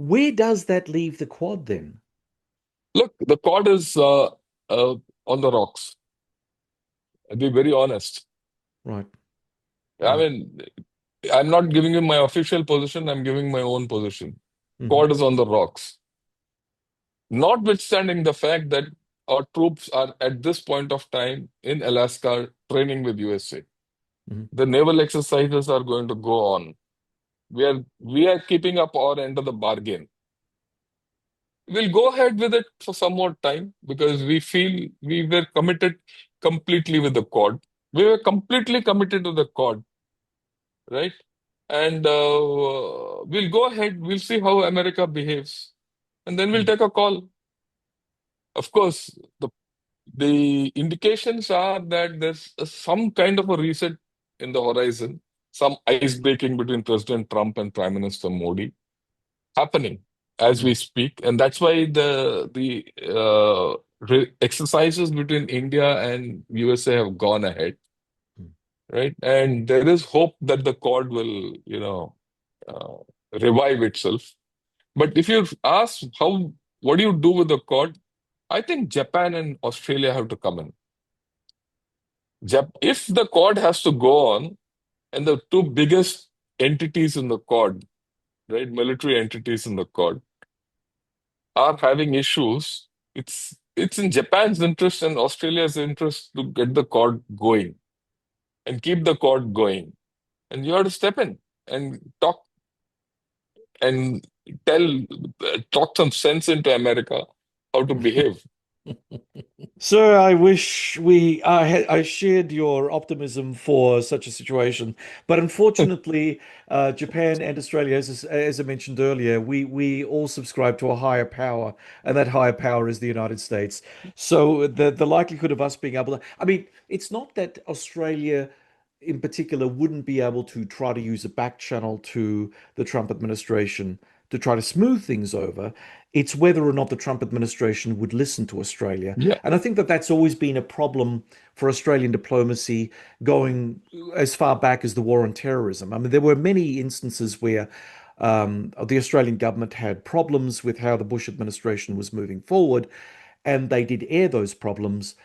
Where does that leave the Quad then? Look, the Quad is on the rocks. I'll be very honest. Right, I right. mean, I'm not giving you my official position, I'm giving my own position. Hmm. Quad is on the rocks. Notwithstanding the fact that our troops are at this point of time in Alaska training with USA. Hmm. The naval exercises are going to go on. We are keeping up our end of the bargain. We'll go ahead with it for some more time because we feel we were committed completely with the Quad. We were completely committed to the Quad, right? And we'll go ahead, we'll see how America behaves, and then we'll Hmm. take a call. Of course, the indications are that there's some kind of a reset in the horizon, some ice breaking between President Trump and Prime Minister Modi happening as Hmm. we speak, and that's why the exercises between India and USA have gone ahead, Hmm. right? And there is hope that the Quad will, uh, revive itself. But if you ask what do you do with the Quad? I think Japan and Australia have to come in. If the Quad has to go on, and the two biggest entities in the Quad, right, military entities in the Quad, are having issues, it's in Japan's interest and Australia's interest to get the Quad going and keep the Quad going. And you have to step in and talk and tell, talk some sense into America how to behave. Sir, I wish I shared your optimism for such a situation, but unfortunately, Japan and Australia, as I mentioned earlier, we all subscribe to a higher power, and that higher power is the United States. So the likelihood of us being able to, I mean, it's not that Australia in particular wouldn't be able to try to use a back channel to the Trump administration to try to smooth things over. It's whether or not the Trump administration would listen to Australia. Yeah, And I think that that's always been a problem for Australian diplomacy going as far back as the war on terrorism. I mean, there were many instances where the Australian government had problems with how the Bush administration was moving forward, and they did air those problems.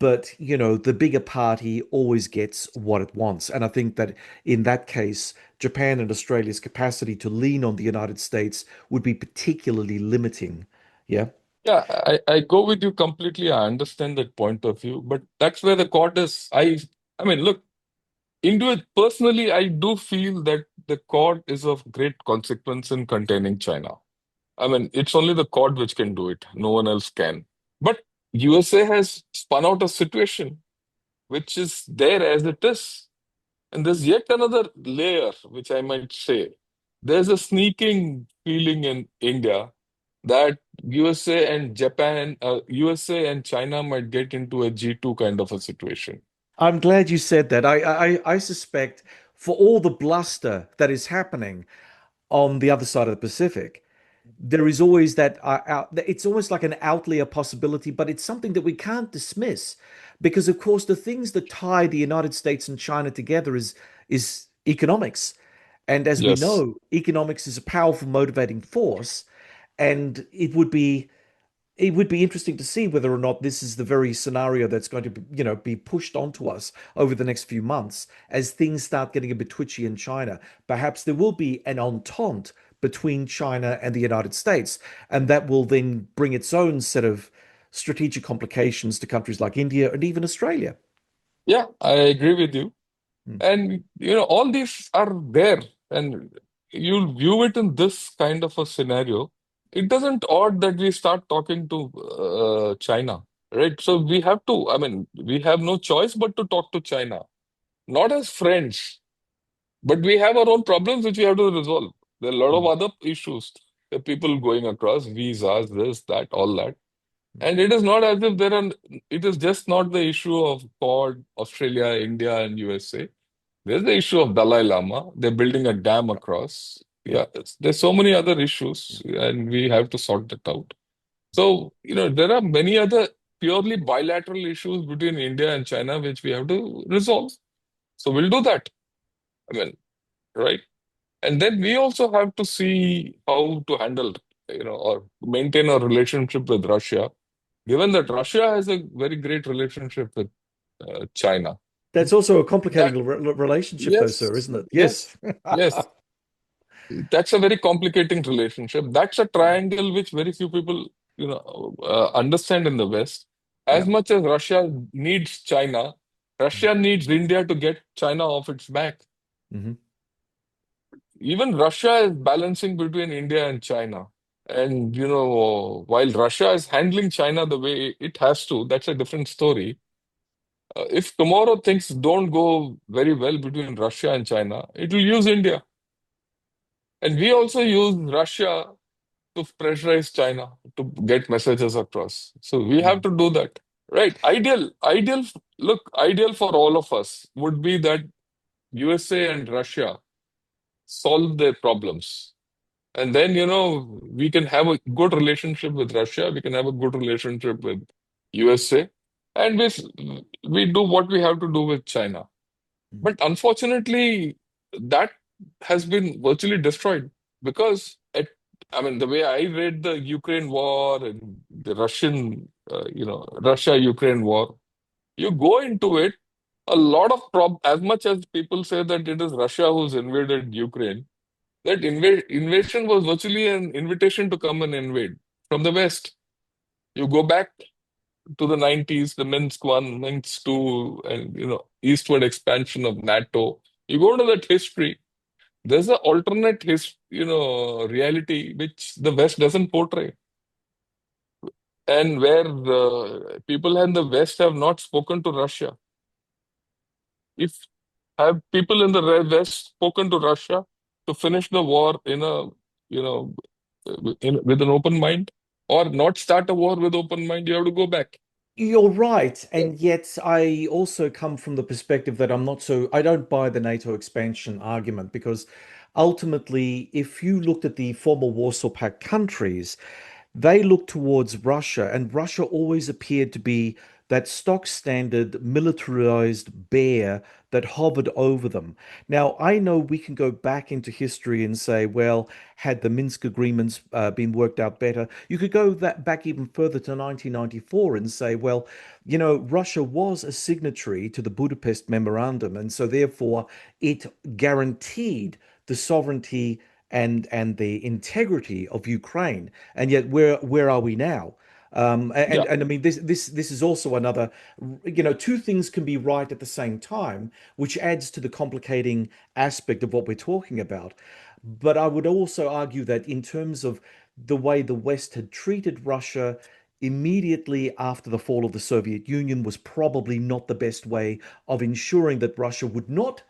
But, the bigger party always gets what it wants. And I think that in that case, Japan and Australia's capacity to lean on the United States would be particularly limiting. Yeah. yeah, I go with you completely. I understand that point of view, but that's where the Quad is. I mean, look, personally, I do feel that the Quad is of great consequence in containing China. I mean, it's only the Quad which can do it. No one else can. But USA has spun out a situation which is there as it is. And there's yet another layer, which I might say. There's a sneaking feeling in India that USA and China might get into a G2 kind of a situation. I'm glad you said that. I suspect for all the bluster that is happening on the other side of the Pacific, there is always it's almost like an outlier possibility, but it's something that we can't dismiss because, of course, the things that tie the United States and China together is economics. And as we Yes. know, economics is a powerful motivating force, and it would be interesting to see whether or not this is the very scenario that's going to be pushed onto us over the next few months as things start getting a bit twitchy in China. Perhaps there will be an entente between China and the United States, and that will then bring its own set of strategic complications to countries like India and even Australia. Yeah, I agree with you. Hmm. And all these are there, and you'll view it in this kind of a scenario. It doesn't odd that we start talking to China, right? So we have to, I mean, we have no choice but to talk to China, not as friends, but we have our own problems which we have to resolve. There are a lot of Hmm. other issues. The people going across, visas, this, that, all that. And it is not as if it is just not the issue of Quad, Australia, India, and USA. There's the issue of Dalai Lama. They're building a dam across. Yeah. Yeah, there's so many other Yeah. issues, and we have to sort that out. So, there are many other purely bilateral issues between India and China which we have to resolve. So we'll do that. I mean, right? And then we also have to see how to handle, or maintain a relationship with Russia, given that Russia has a very great relationship with China. That's also a That, complicating relationship, though, sir, yes, isn't it? yes, Yes. yes. That's a very complicating relationship. That's a triangle which very few people, understand in the West. As Yeah. much as Russia needs China, Russia needs India to get China off its back. Hmm. Even Russia is balancing between India and China. And, while Russia is handling China the way it has to, that's a different story. If tomorrow things don't go very well between Russia and China, it will use India. And we also use Russia to pressurize China to get messages across. So we have Mm. to do that. Right. Ideal for all of us would be that USA and Russia solve their problems. And then, we can have a good relationship with Russia, we can have a good relationship with USA, and we do what we have to do with China. Mm. But unfortunately, that has been virtually destroyed because the way I read the Ukraine war and the Russia-Ukraine war, you go into it, a lot of as much as people say that it is Russia who's invaded Ukraine, that invasion was virtually an invitation to come and invade from the West. You go back to the 90s, the Minsk one, Minsk two, and eastward expansion of NATO. You go to that history. There's an alternate reality which the West doesn't portray, and where the people in the West have not spoken to Russia. If have people in the West spoken to Russia to finish the war you know, with an open mind, or not start a war with open mind, you have to go back. You're right, and yet I also come from the perspective that I don't buy the NATO expansion argument because ultimately, if you looked at the former Warsaw Pact countries, they looked towards Russia, and Russia always appeared to be that stock standard militarized bear that hovered over them. Now, I know we can go back into history and say, well, had the Minsk agreements been worked out better? You could go that back even further to 1994 and say, well, Russia was a signatory to the Budapest Memorandum, and so therefore it guaranteed the sovereignty and the integrity of Ukraine. And yet, where are we now? Yeah, And I mean, this is also another, two things can be right at the same time, which adds to the complicating aspect of what we're talking about. But I would also argue that in terms of the way the West had treated Russia immediately after the fall of the Soviet Union was probably not the best way of ensuring that Russia would not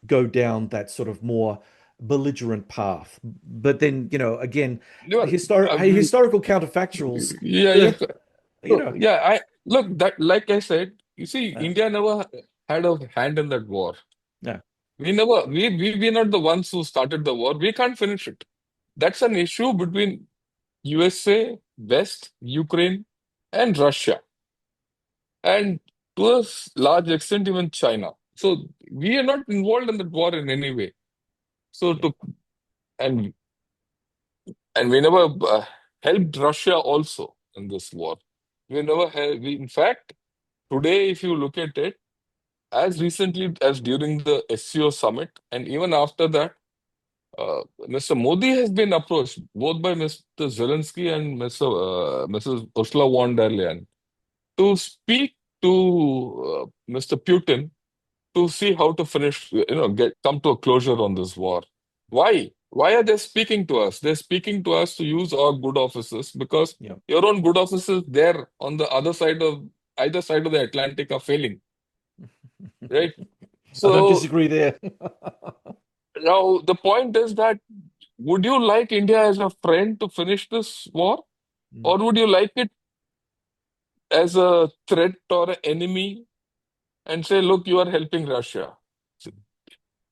go down that sort of more belligerent path. But then, again, no, um, historical counterfactuals, yeah, uh, yeah. you So, know, yeah, I look that like I said, you see, uh, India never had a hand in that war. yeah, We never, we're not the ones who started the war. We can't finish it. That's an issue between USA, West, Ukraine, and Russia, and to a large extent, even China. So we are not involved in that war in any way. So yeah, and and we never helped Russia also in this war. We never helped. In fact, today, if you look at it, as recently as during the SCO summit, and even after that, Mr. Modi has been approached both by Mr. Zelensky and Mrs. Ursula von der Leyen to speak to Mr. Putin to see how to finish, come to a closure on this war. Why? Why are they speaking to us? They're speaking to us to use our good offices because yeah. your own good offices there on the either side of the Atlantic are failing, right? I don't So disagree there. now the point is that would you like India as a friend to finish this war, Mm. or would you like it as a threat or an enemy and say, look, you are helping Russia?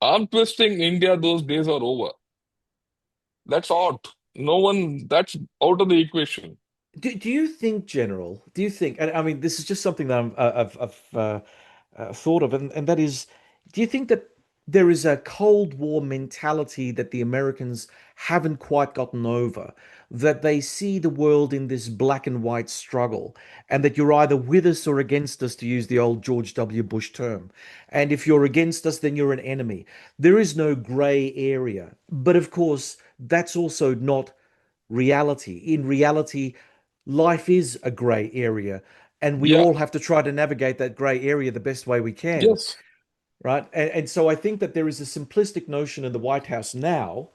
Arm twisting India, those days are over. That's out. No one, that's out of the equation. Do you think, General? Do you think? And I mean, this is just something that I've thought of, and that is, do you think that there is a Cold War mentality that the Americans haven't quite gotten over, that they see the world in this black and white struggle, and that you're either with us or against us, to use the old George W. Bush term. And if you're against us, then you're an enemy. There is no gray area. But of course, that's also not reality. In reality, life is a gray area, and we Yeah, all have to try to navigate that gray area the best way we can, yes. right? And so I think that there is a simplistic notion in the White House now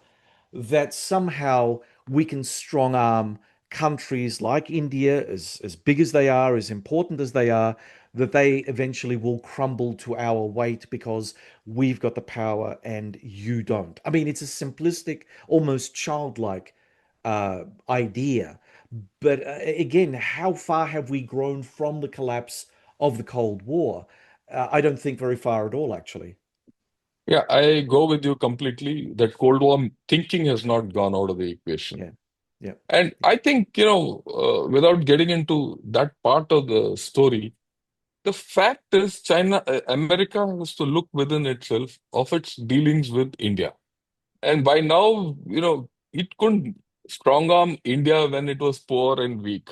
that somehow we can strong arm countries like India, as big as they are, as important as they are, that they eventually will crumble to our weight because we've got the power and you don't. I mean, it's a simplistic, almost childlike idea. But again, how far have we grown from the collapse of the Cold War? I don't think very far at all, actually. Yeah, I go with you completely that Cold War thinking has not gone out of the equation. Yeah, yeah, And I think, without getting into that part of the story, the fact is America has to look within itself of its dealings with India. And by now, it couldn't strong arm India when it was poor and weak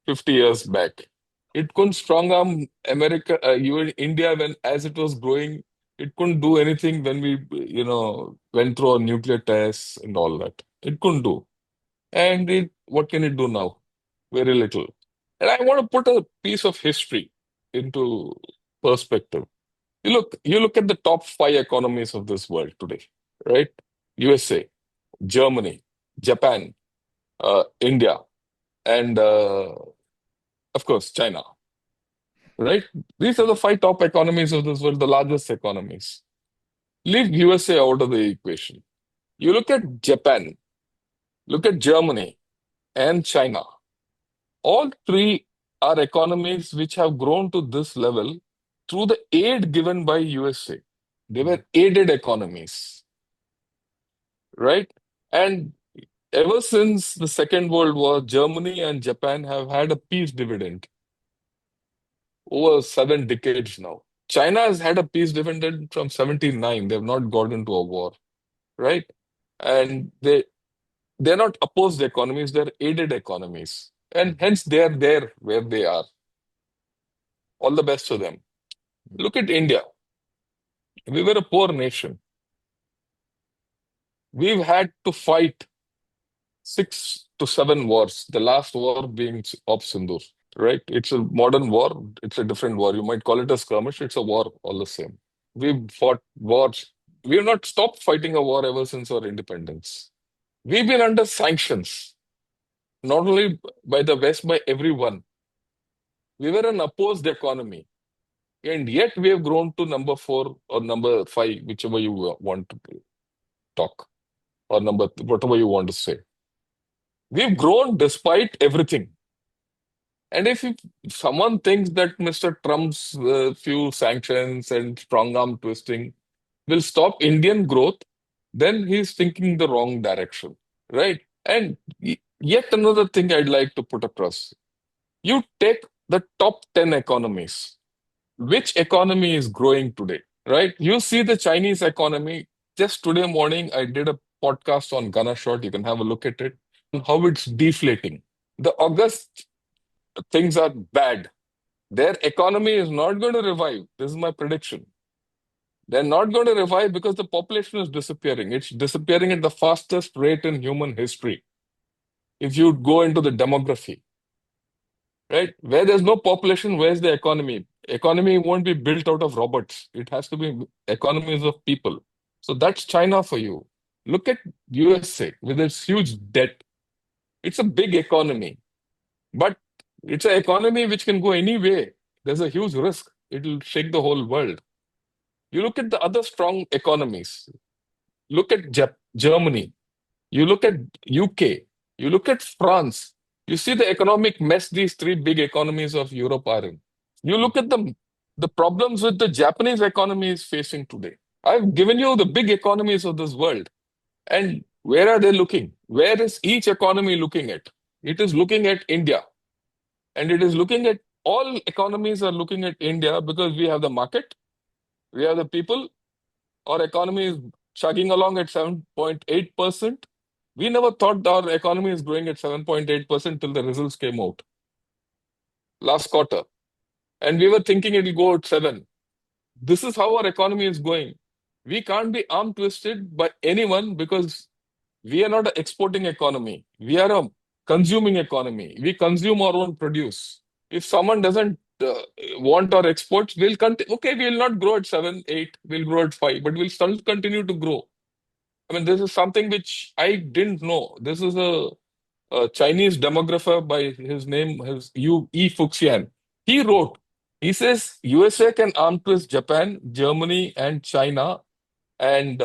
50 years back. It couldn't strong arm India when as it was growing. It couldn't do anything when we, went through our nuclear tests and all that. It couldn't do. And what can it do now? Very little. And I want to put a piece of history into perspective. You look at the top five economies of this world today, right? USA, Germany, Japan, India, and of course China, right? These are the five top economies of this world, the largest economies. Leave USA out of the equation. You look at Japan, look at Germany and China. All three are economies which have grown to this level through the aid given by USA. They were aided economies, right? And ever since the Second World War, Germany and Japan have had a peace dividend over 7 decades now. China has had a peace dividend from 79. They've not got into a war, right? And they're not opposed economies, they're aided economies. And hence they're there where they are. All the best to them. Look at India. We were a poor nation. We've had to fight 6 to 7 wars, the last war being Op Sindoor, right? It's a modern war, it's a different war. You might call it a skirmish, it's a war all the same. We've fought wars. We have not stopped fighting a war ever since our independence. We've been under sanctions, not only by the West, by everyone. We were an opposed economy, and yet we have grown to number four or number five, whichever you want to talk, or whatever you want to say. We've grown despite everything. And if someone thinks that Mr. Trump's few sanctions and strong arm twisting will stop Indian growth, then he's thinking the wrong direction, right? And yet another thing I'd like to put across. You take the top 10 economies. Which economy is growing today, right? You see the Chinese economy. Just today morning, I did a podcast on Gunner Short. You can have a look at it, how it's deflating. The August things are bad. Their economy is not going to revive. This is my prediction. They're not going to revive because the population is disappearing. It's disappearing at the fastest rate in human history. If you go into the demography, right? Where there's no population, where's the economy? Economy won't be built out of robots. It has to be economies of people. So that's China for you. Look at USA with its huge debt. It's a big economy, but it's an economy which can go any way. There's a huge risk. It'll shake the whole world. You look at the other strong economies. Look at Germany. You look at UK. You look at France. You see the economic mess these three big economies of Europe are in. You look at the problems with the Japanese economy is facing today. I've given you the big economies of this world. And where are they looking? Where is each economy looking at? It is looking at India. And it is looking at all economies are looking at India because we have the market, we have the people, our economy is chugging along at 7.8%. We never thought our economy is growing at 7.8% till the results came out last quarter. And we were thinking it will go at 7. This is how our economy is going. We can't be arm twisted by anyone because we are not an exporting economy. We are a consuming economy. We consume our own produce. If someone doesn't want our exports, we'll continue. Okay, we'll not grow at 7, 8, we'll grow at 5, but we'll still continue to grow. I mean, this is something which I didn't know. This is a Chinese demographer by his name, E. Fuxian. He wrote, he says USA can arm twist Japan, Germany, and China and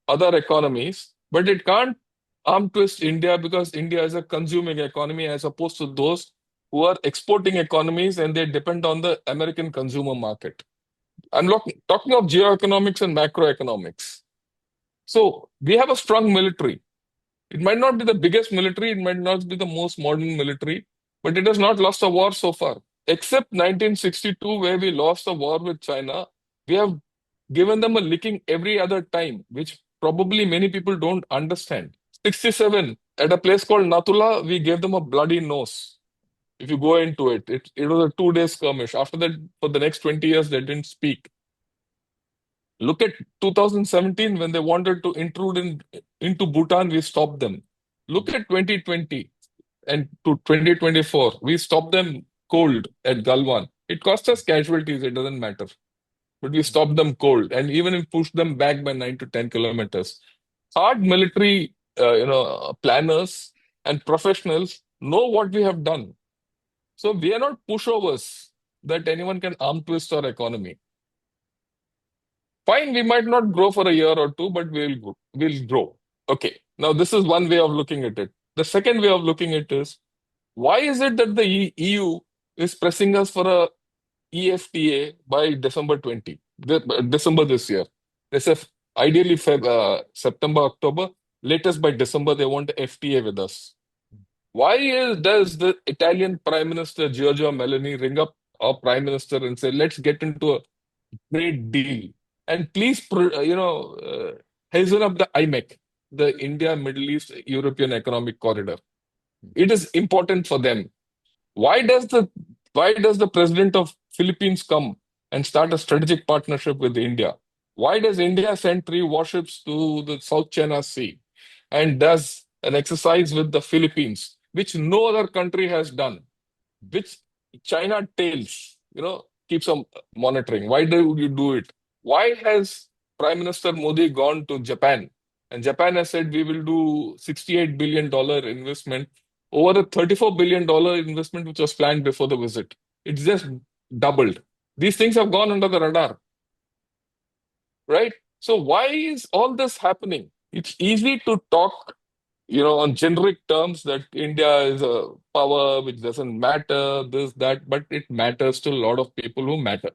other economies, but it can't arm twist India because India is a consuming economy as opposed to those who are exporting economies and they depend on the American consumer market. I'm talking of geoeconomics and macroeconomics. So we have a strong military. It might not be the biggest military, it might not be the most modern military, but it has not lost a war so far. Except 1962, where we lost a war with China, we have given them a licking every other time, which probably many people don't understand. 67, at a place called Natula, we gave them a bloody nose. If you go into it, it was a 2 day skirmish. After that, for the next 20 years, they didn't speak. Look at 2017 when they wanted to intrude into Bhutan, we stopped them. Look at 2020 and to 2024, we stopped them cold at Galwan. It cost us casualties, it doesn't matter. But we stopped them cold and even pushed them back by 9 to 10 kilometers. Hard military planners and professionals know what we have done. So we are not pushovers that anyone can arm twist our economy. Fine, we might not grow for a year or two, but we'll grow. Okay, now this is one way of looking at it. The second way of looking at it is, why is it that the EU is pressing us for a EFTA by December 20, December this year? They say ideally September, October, latest by December, they want FTA with us. Why does the Italian Prime Minister Giorgia Meloni ring up our Prime Minister and say, let's get into a great deal? And please, hasten up the IMEC, the India, Middle East, European Economic Corridor. It is important for them. Why does the president of Philippines come and start a strategic partnership with India? Why does India send 3 warships to the South China Sea and does an exercise with the Philippines, which no other country has done, which China tails, keeps on monitoring? Why do you do it? Why has Prime Minister Modi gone to Japan? And Japan has said we will do $68 billion investment over a $34 billion investment which was planned before the visit. It's just doubled. These things have gone under the radar, right? So why is all this happening? It's easy to talk, on generic terms that India is a power which doesn't matter, this, that, but it matters to a lot of people who matter.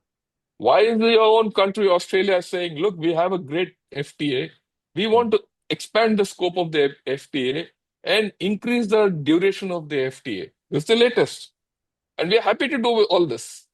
Why is your own country, Australia, saying, look, we have a great FTA. We want to expand the scope of the FTA and increase the duration of the FTA. This is the latest. And we are happy to do all this.